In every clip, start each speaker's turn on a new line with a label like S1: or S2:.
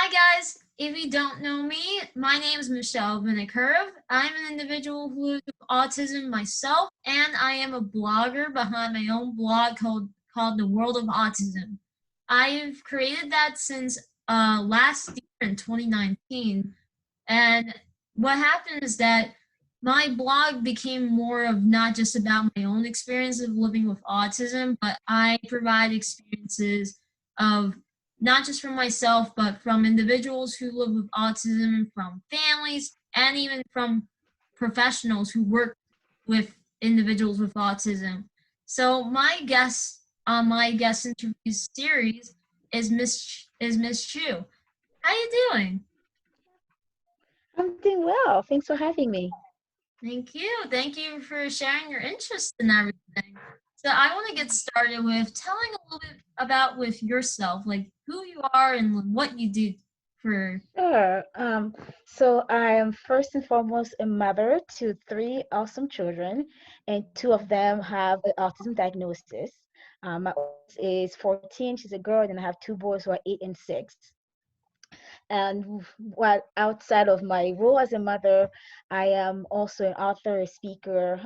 S1: Hi guys, if you don't know me, my name is Michelle Vinikurov. I'm an individual who lives with autism myself, and I am a blogger behind my own blog called The World of Autism. I've created that since last year in 2019, and what happened is that my blog became more of not just about my own experience of living with autism, but I provide experiences of not just from myself, but from individuals who live with autism, from families, and even from professionals who work with individuals with autism. So my guest on my guest interview series is Miss Chu. How you doing?
S2: I'm doing well. Thanks for having me.
S1: Thank you. Thank you for sharing your interest in everything. So I want to get started with telling a little bit about with yourself, like who you are and what you do for.
S2: Sure. So I am first and foremost a mother to three awesome children, and two of them have an autism diagnosis. My oldest is 14, she's a girl, and I have two boys who are 8 and 6. And what outside of my role as a mother, I am also an author, a speaker,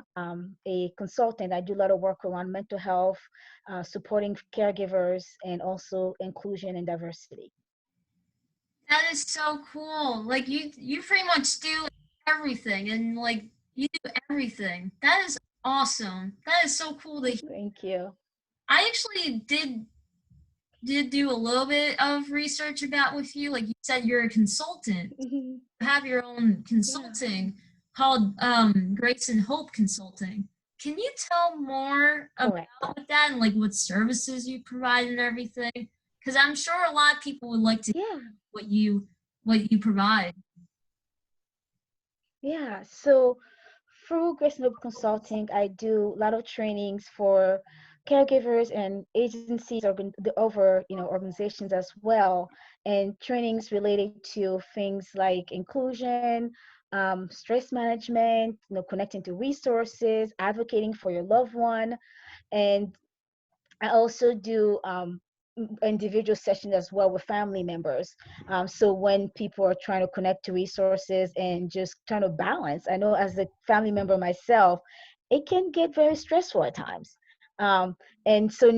S2: a consultant. I do a lot of work around mental health, supporting caregivers, and also inclusion and diversity.
S1: That is so cool. Like you pretty much do everything and like you do everything. That is awesome. That is so cool to hear.
S2: Thank you.
S1: I actually did do a little bit of research about with you. Like you said you're a consultant.
S2: Mhm.
S1: You have your own
S2: Yeah.
S1: consulting called Grace and Hope Consulting. Can you tell more
S2: Correct.
S1: about that and like what services you provide and everything? Because I'm sure a lot of people would like to hear
S2: Yeah.
S1: what you provide.
S2: Yeah. So through Grace Noble Consulting, I do a lot of trainings for caregivers and agencies, the over organizations as well, and trainings related to things like inclusion, stress management, connecting to resources, advocating for your loved one, and I also do individual sessions as well with family members. So when people are trying to connect to resources and just trying to balance, I know as a family member myself, it can get very stressful at times. Um, and so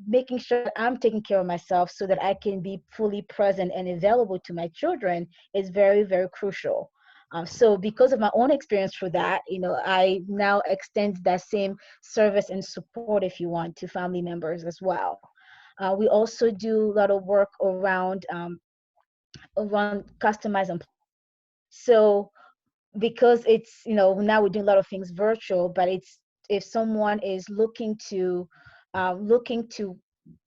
S2: making sure that I'm taking care of myself so that I can be fully present and available to my children is very, very crucial. So because of my own experience through that, I now extend that same service and support, if you want, to family members as well. We also do a lot of work around customized and so because it's now we're doing a lot of things virtual, but it's if someone is looking to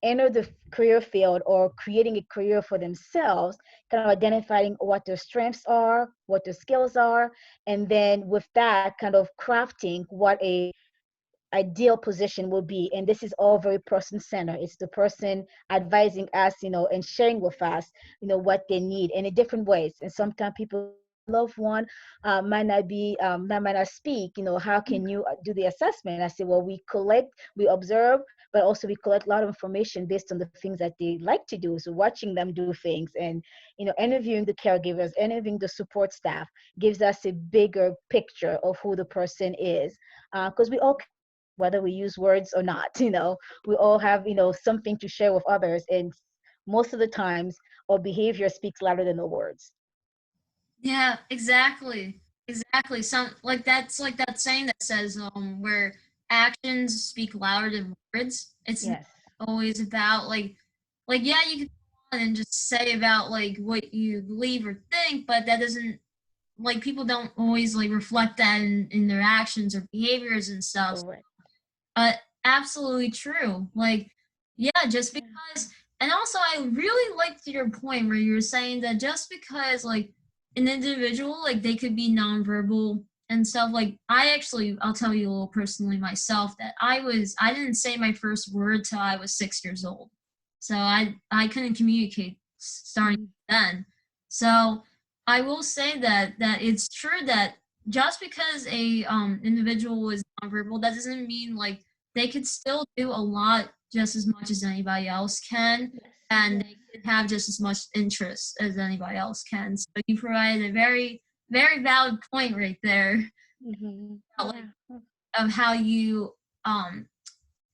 S2: enter the career field or creating a career for themselves, kind of identifying what their strengths are, what their skills are, and then with that kind of crafting what a ideal position will be. And this is all very person centered. It's the person advising us, and sharing with us, what they need and in different ways. And sometimes people say, well, my loved one might not speak, how can you do the assessment? I say, well, we observe, but also we collect a lot of information based on the things that they like to do. So watching them do things and, interviewing the caregivers, interviewing the support staff gives us a bigger picture of who the person is. Because we all communicate, whether we use words or not. We all have something to share with others, and most of the times our behavior speaks louder than the words.
S1: Yeah, exactly. Exactly. Some like that's like that saying that says where actions speak louder than words. It's not
S2: Yes.
S1: always about like yeah, you can go on and just say about like what you believe or think, but that doesn't like people don't always like reflect that in their actions or behaviors and stuff.
S2: Correct.
S1: Absolutely true. Like, yeah, just
S2: Yeah.
S1: because, and also I really liked your point where you were saying that just because like an individual, like they could be nonverbal and stuff. Like, I'll tell you a little personally myself that I didn't say my first word till I was 6 years old. So I couldn't communicate starting
S2: Mhm.
S1: then. So I will say that it's true that just because a individual is nonverbal, that doesn't mean like they could still do a lot just as much as anybody else can,
S2: Yes.
S1: and
S2: Yes.
S1: they could have just as much interest as anybody else can. So you provided a very, very valid point right there about like
S2: Yeah.
S1: of how you um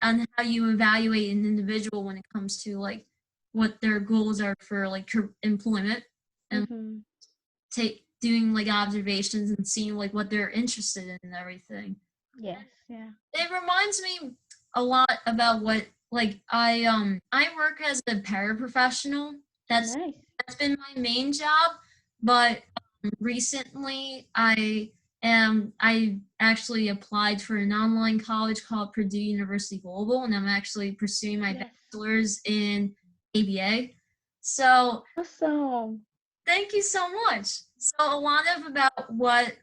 S1: on how you evaluate an individual when it comes to like what their goals are for like employment and
S2: Mm-hmm.
S1: take doing like observations and seeing like what they're interested in and everything.
S2: Yes. Yeah.
S1: It reminds me a lot about what like I work as a paraprofessional. That's
S2: Nice.
S1: that's been my main job, but recently I actually applied for an online college called Purdue University Global, and I'm actually pursuing my
S2: Yes.
S1: bachelor's in ABA. So
S2: Awesome.
S1: thank you so much. So a lot of about what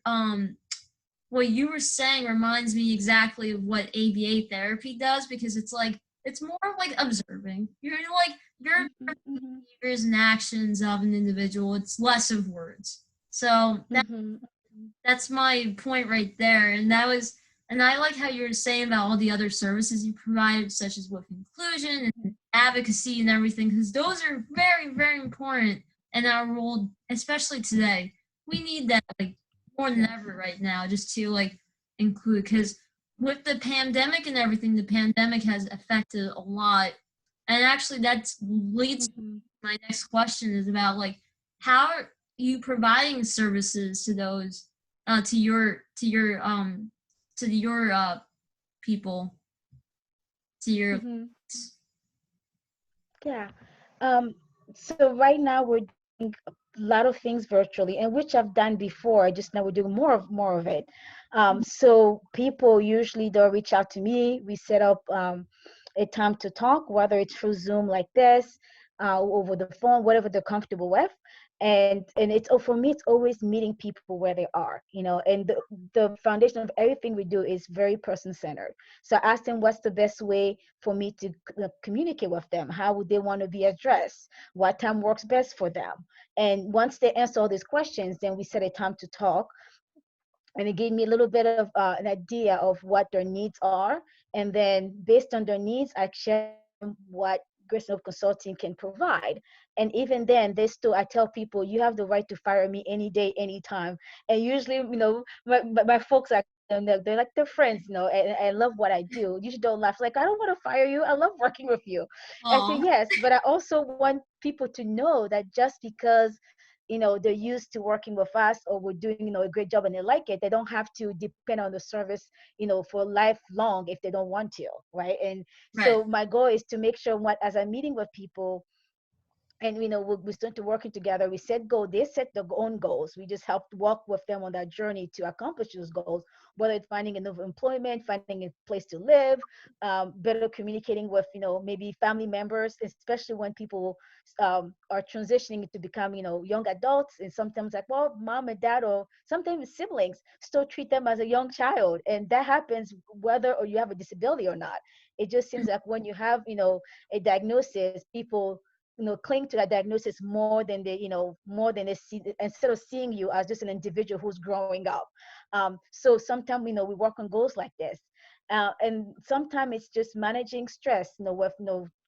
S1: you were saying reminds me exactly of what ABA therapy does because it's like it's more like observing. You're
S2: Mm-hmm. Mm-hmm.
S1: behaviors and actions of an individual. It's less of words. So
S2: Mm-hmm.
S1: that's my point right there. And I like how you were saying about all the other services you provide, such as with inclusion and advocacy and everything, because those are very, very important in our world, especially today. We need that like more than
S2: Yes.
S1: ever right now, just to like include, because with the pandemic and everything, the pandemic has affected a lot. And actually, that leads to
S2: Mm-hmm.
S1: my next question is about like how are you providing services to those to your people to your
S2: Mm-hmm. Yeah. Um, so right now we're doing a lot of things virtually, and which I've done before. Just now we're doing more of it. So people usually they'll reach out to me. We set up a time to talk, whether it's through Zoom like this, over the phone, whatever they're comfortable with. And it's for me, it's always meeting people where they are, And the foundation of everything we do is very person centered. So I ask them what's the best way for me to communicate with them. How would they want to be addressed? What time works best for them? And once they answer all these questions, then we set a time to talk, and it gave me a little bit of an idea of what their needs are. And then based on their needs, I share with them what Grace Note Consulting can provide. And even then, they still, I tell people, you have the right to fire me any day, anytime. And usually, my folks are, they're like they're friends, and I love what I do. You should don't laugh. Like, I don't want to fire you. I love working with you. I say
S1: oh
S2: yes, but I also want people to know that just because they're used to working with us, or we're doing a great job and they like it, they don't have to depend on the service for lifelong if they don't want to, right? And
S1: right.
S2: so my goal is to make sure, what as I'm meeting with people, and we start to working together, we set goal, they set their own goals, we just help walk with them on that journey to accomplish those goals, whether it's finding another employment, finding a place to live, better communicating with maybe family members, especially when people are transitioning to become young adults, and sometimes like, well, mom and dad, or sometimes siblings still treat them as a young child, and that happens whether or you have a disability or not. It just seems like when you have a diagnosis, people cling to that diagnosis more than they see, instead of seeing you as just an individual who's growing up. So sometimes we work on goals like this, and sometimes it's just managing stress, with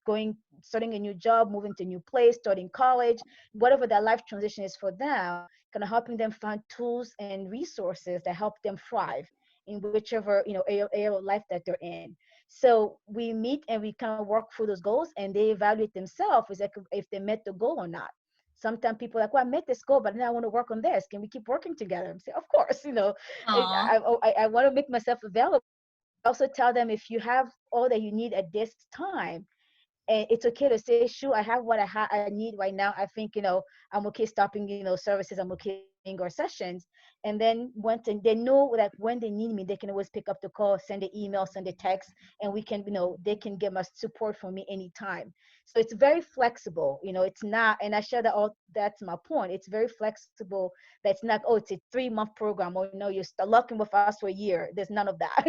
S2: going, starting a new job, moving to a new place, starting college, whatever that life transition is for them, kind of helping them find tools and resources that help them thrive in whichever area of life that they're in. So we meet and we kind of work through those goals, and they evaluate themselves as like if they met the goal or not. Sometimes people are like, well, I met this goal, but now I want to work on this. Can we keep working together? I'm saying, of course,
S1: Oh
S2: I want to make myself available. I also tell them, if you have all that you need at this time, and it's okay to say, sure, I have what I need right now. I think I'm okay stopping services. I'm okay doing our sessions. And then once they know that when they need me, they can always pick up the call, send an email, send a text, and we can they can get my support from me anytime. So it's very flexible. It's not, and I share that all. That's my point. It's very flexible. That's not, oh, it's a 3-month program, or no, you're locking with us for a year. There's none of that.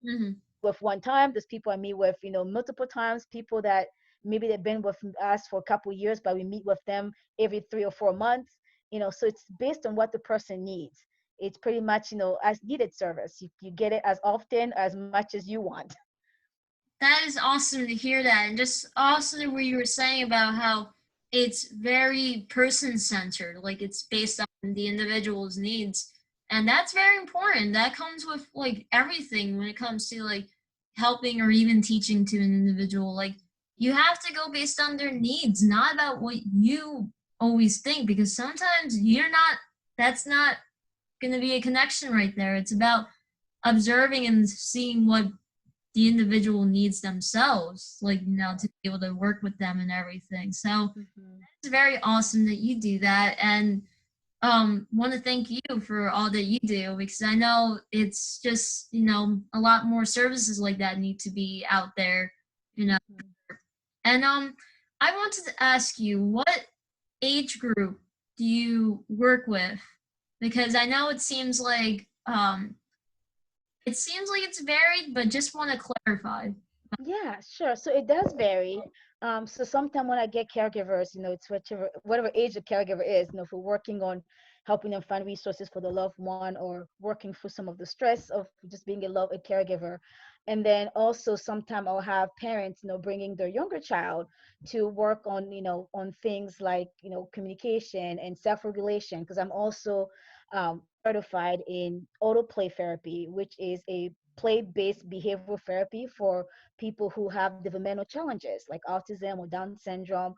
S1: hmm
S2: With one time. There's people I meet with, multiple times. People that maybe they've been with us for a couple of years, but we meet with them every 3 or 4 months. So it's based on what the person needs. It's pretty much, as needed service. You get it as often, as much as you want.
S1: that is awesome to hear that, and just also where you were saying about how it's very person centered, like it's based on the individual's needs. And that's very important. That comes with like everything when it comes to like helping or even teaching to an individual. Like you have to go based on their needs, not about what you always think, because sometimes you're not, that's not going to be a connection right there. It's about observing and seeing what the individual needs themselves, like, you know, to be able to work with them and everything. So
S2: Hmm.
S1: it's very awesome that you do that. And want to thank you for all that you do, because I know it's just, you know, a lot more services like that need to be out there, you know.
S2: Hmm.
S1: And I wanted to ask you, what age group do you work with? Because I know it seems like it's varied, but just want to clarify.
S2: Yeah, sure. So it does vary. So sometimes when I get caregivers, it's whatever age the caregiver is, if we're working on helping them find resources for the loved one or working through some of the stress of just being a caregiver. And then also sometimes I'll have parents, bringing their younger child to work on, on things like, communication and self-regulation, because I'm also certified in auto play therapy, which is a play-based behavioral therapy for people who have developmental challenges like autism or Down syndrome.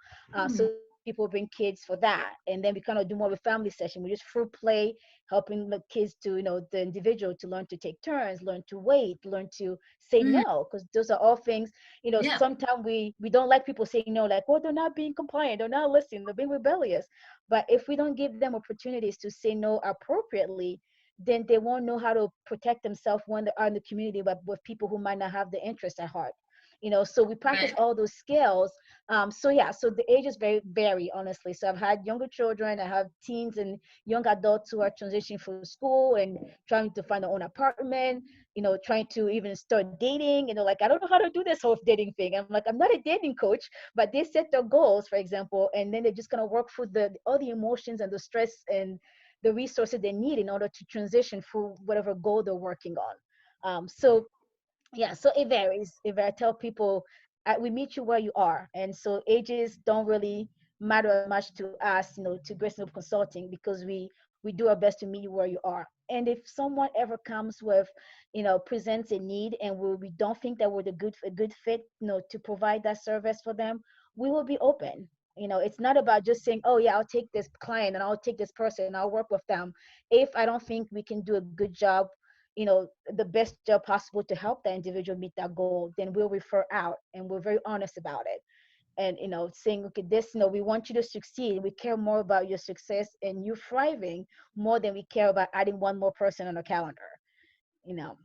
S2: So people bring kids for that, and then we kind of do more of a family session. We just through play, helping the kids to, the individual to learn to take turns, learn to wait, learn to say
S1: Mhm.
S2: no, because those are all things.
S1: Yeah,
S2: Sometimes we don't like people saying no, like, oh, they're not being compliant, they're not listening, they're being rebellious. But if we don't give them opportunities to say no appropriately, then they won't know how to protect themselves when they are in the community, but with people who might not have the interest at heart. So we practice
S1: right.
S2: all those skills. So yeah, so the ages vary, honestly. So I've had younger children, I have teens and young adults who are transitioning from school and trying to find their own apartment, trying to even start dating, like, I don't know how to do this whole dating thing. I'm like, I'm not a dating coach, but they set their goals, for example, and then they're just gonna work through the all the emotions and the stress and the resources they need in order to transition through whatever goal they're working on. So yeah, so it varies. If I tell people, we meet you where you are, and so ages don't really matter as much to us, to Grayson Consulting, because we do our best to meet you where you are. And if someone ever comes with, presents a need, and we don't think that we're a good fit, to provide that service for them, we will be open. It's not about just saying, oh yeah, I'll take this client and I'll take this person and I'll work with them. If I don't think we can do a good job, the best job possible to help that individual meet that goal, then we'll refer out, and we're very honest about it. And saying, okay, this, we want you to succeed, we care more about your success and you thriving more than we care about adding one more person on a calendar you know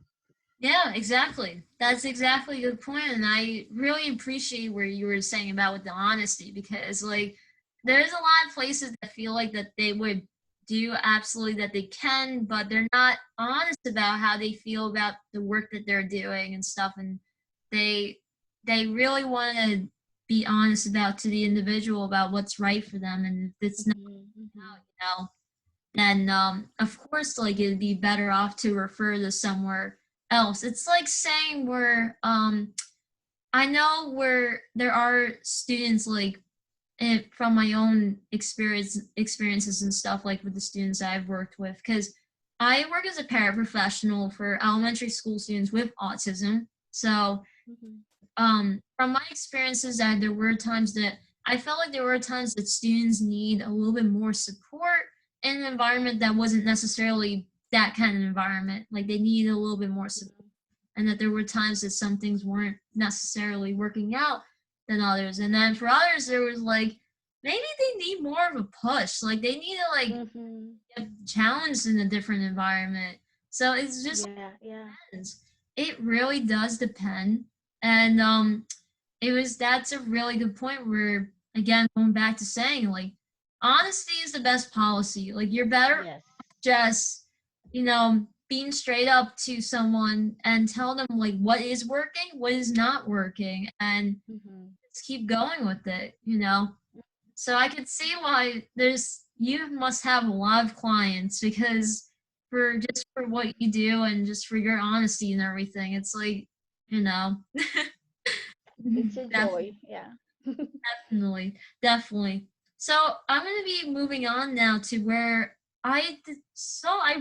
S1: Yeah, exactly. That's exactly a good point, and I really appreciate where you were saying about with the honesty, because like there's a lot of places that feel like that they would do absolutely that they can, but they're not honest about how they feel about the work that they're doing and stuff, and they they really want to be honest about to the individual about what's right for them, and if it's not,
S2: Hmm. Hmm.
S1: you know, then of course like it'd be better off to refer to somewhere else. It's like saying where I know where there are students like from my own experiences and stuff, like with the students I've worked with, because I work as a paraprofessional for elementary school students with autism. So
S2: Hmm.
S1: from my experiences, that there were times that I felt like there were times that students need a little bit more support in an environment that wasn't necessarily that kind of environment. Like they needed a little bit more support, and that there were times that some things weren't necessarily working out than others. And then for others, there was like maybe they need more of a push. Like they need to like
S2: Hmm.
S1: get challenged in a different environment. So it's just
S2: Yeah, yeah.
S1: depends. It really does depend. And that's a really good point where, again, going back to saying like honesty is the best policy. Like you're better
S2: Yes.
S1: just, you know, being straight up to someone and tell them like what is working, what is not working, and
S2: Hmm.
S1: just keep going with it, you know. So I could see why there's you must have a lot of clients, because for just for what you do and just for your honesty and everything, it's like, you know,
S2: It's a
S1: definitely,
S2: joy, yeah.
S1: definitely, definitely. So I'm going to be moving on now to where I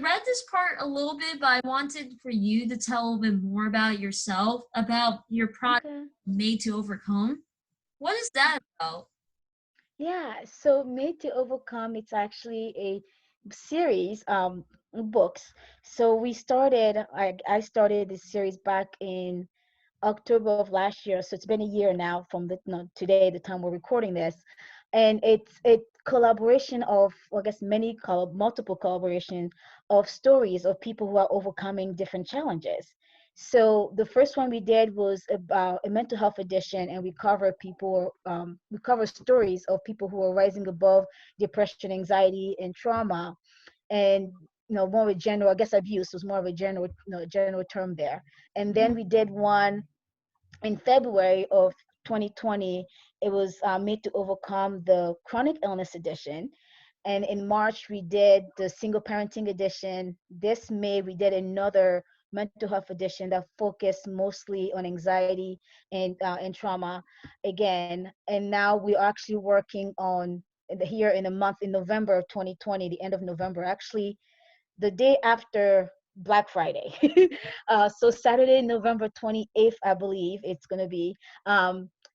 S1: read this part a little bit, but I wanted for you to tell a little bit more about yourself, about your product
S2: Okay.
S1: Made to Overcome. What is that about?
S2: Yeah, so Made to Overcome, it's actually a series, books. So I started this series back in October of last year. So it's been a year now from the no, today, the time we're recording this, and it's a collaboration of, I guess, multiple collaboration of stories of people who are overcoming different challenges. So the first one we did was about a mental health edition, and we cover stories of people who are rising above depression, anxiety, and trauma, and more of a general, I guess, abuse was more of a general, general term there. And then we did one in February of 2020. It was Made to Overcome, the Chronic Illness Edition. And in March, we did the Single Parenting Edition. This May, we did another mental health edition that focused mostly on anxiety and trauma again. And now we're actually working on here in a month, in November of 2020, the end of November, actually the day after Black Friday. So Saturday, November 28th, I believe it's going to be.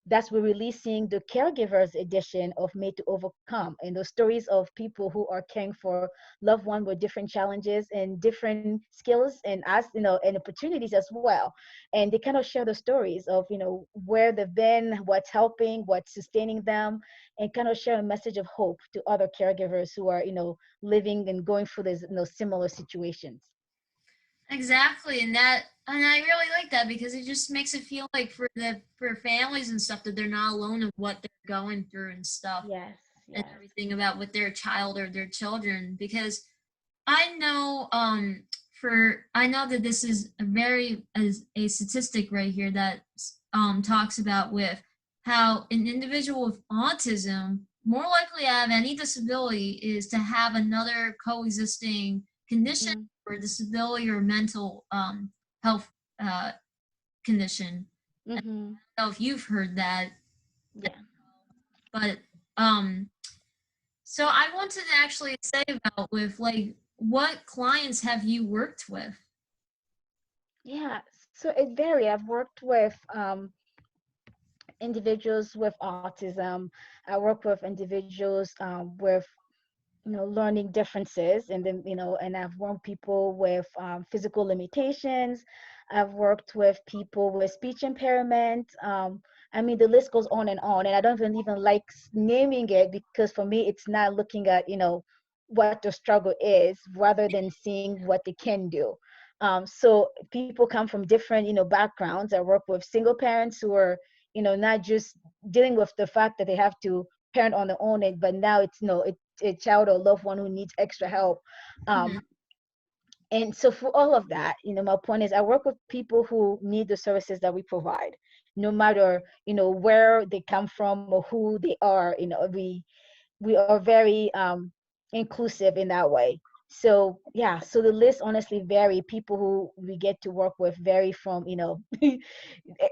S2: That's we're releasing the caregivers edition of Made to Overcome, and those stories of people who are caring for loved ones with different challenges and different skills and as and opportunities as well. And they kind of share the stories of where they've been, what's helping, what's sustaining them, and kind of share a message of hope to other caregivers who are living and going through these similar situations.
S1: Exactly, and I really like that because it just makes it feel like for families and stuff that they're not alone in what they're going through and stuff
S2: Yes,
S1: and
S2: yes.
S1: everything about with their child or their children. Because I know I know that this is a statistic right here that talks about with how an individual with autism more likely to have any disability is to have another coexisting condition
S2: Mm,
S1: or disability or mental health uh, condition. I
S2: mm-hmm.
S1: don't know if you've heard that,
S2: Yeah.
S1: but um, so I wanted to actually say about with like what clients have you worked with?
S2: Yeah. So it varies. I've worked with individuals with autism. I work with individuals with learning differences, and then and I've worked people with physical limitations. I've worked with people with speech impairment. I mean, the list goes on, and I don't even like naming it, because for me it's not looking at what the struggle is rather than seeing what they can do. So people come from different backgrounds. I work with single parents who are not just dealing with the fact that they have to parent on their own, but now it's a child or loved one who needs extra help.
S1: Mhm.
S2: And so for all of that, my point is I work with people who need the services that we provide, no matter where they come from or who they are. We are very inclusive in that way. So yeah, so the list honestly vary. People who we get to work with vary from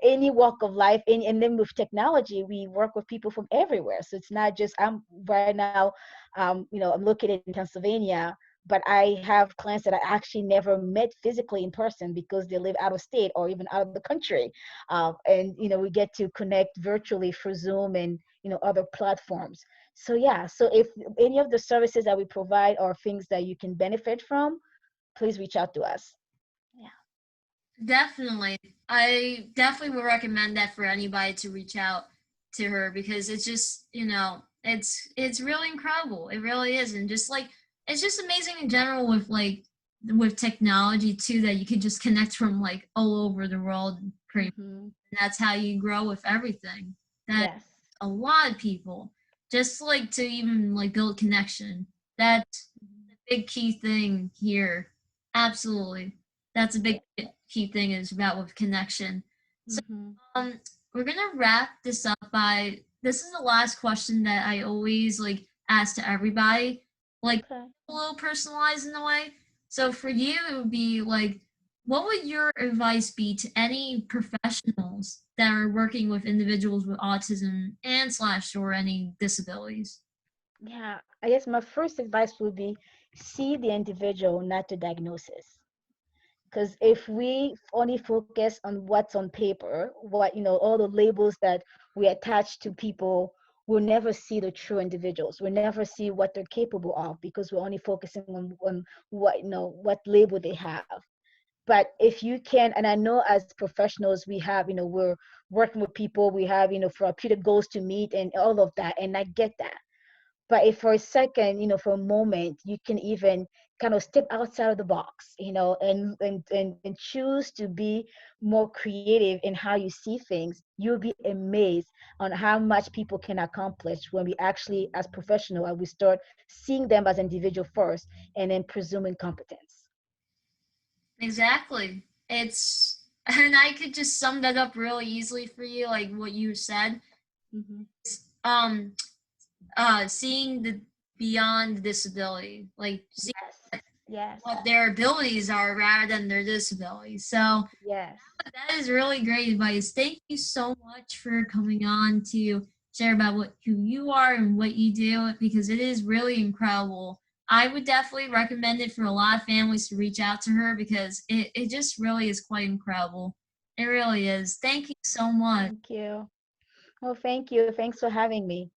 S2: any walk of life, and then with technology we work with people from everywhere. So it's not just, I'm right now, I'm located in Pennsylvania, but I have clients that I actually never met physically in person because they live out of state or even out of the country. And we get to connect virtually through Zoom and other platforms. So yeah, so if any of the services that we provide are things that you can benefit from, please reach out to us. Yeah.
S1: Definitely. I definitely would recommend that for anybody to reach out to her because it's just, it's really incredible. It really is. And just like it's just amazing in general with technology too that you could just connect from like all over the world pretty much.
S2: Mm-hmm.
S1: And that's how you grow with everything. That
S2: Yes.
S1: a lot of people just like to even like build connection. That's the big key thing here. Absolutely. That's a big key thing is about with connection. So
S2: Mm-hmm.
S1: um we're gonna wrap this up by this is the last question that I always like ask to everybody. Like
S2: Okay.
S1: a little personalized in a way. So for you it would be like what would your advice be to any professionals that are working with individuals with autism and slash or any disabilities?
S2: Yeah, I guess my first advice would be see the individual, not the diagnosis. Because if we only focus on what's on paper, what, all the labels that we attach to people, we'll never see the true individuals. We'll never see what they're capable of because we're only focusing on what, what label they have. But if you can, and I know as professionals we have, we're working with people, we have, therapeutic goals to meet and all of that, and I get that. But if for a second, for a moment, you can even kind of step outside of the box, and choose to be more creative in how you see things, you'll be amazed on how much people can accomplish when we actually, as professional, we start seeing them as individual first and then presuming competence.
S1: Exactly. It's and I could just sum that up really easily for you, like what you said.
S2: Hmm.
S1: Um, seeing the beyond the disability, like see
S2: Yes. Yes.
S1: what their abilities are rather than their disabilities. So
S2: Yes.
S1: that is really great advice. Thank you so much for coming on to share about who you are and what you do because it is really incredible. I would definitely recommend it for a lot of families to reach out to her because it just really is quite incredible. It really is. Thank you so much.
S2: Thank you. Well, thank you. Thanks for having me.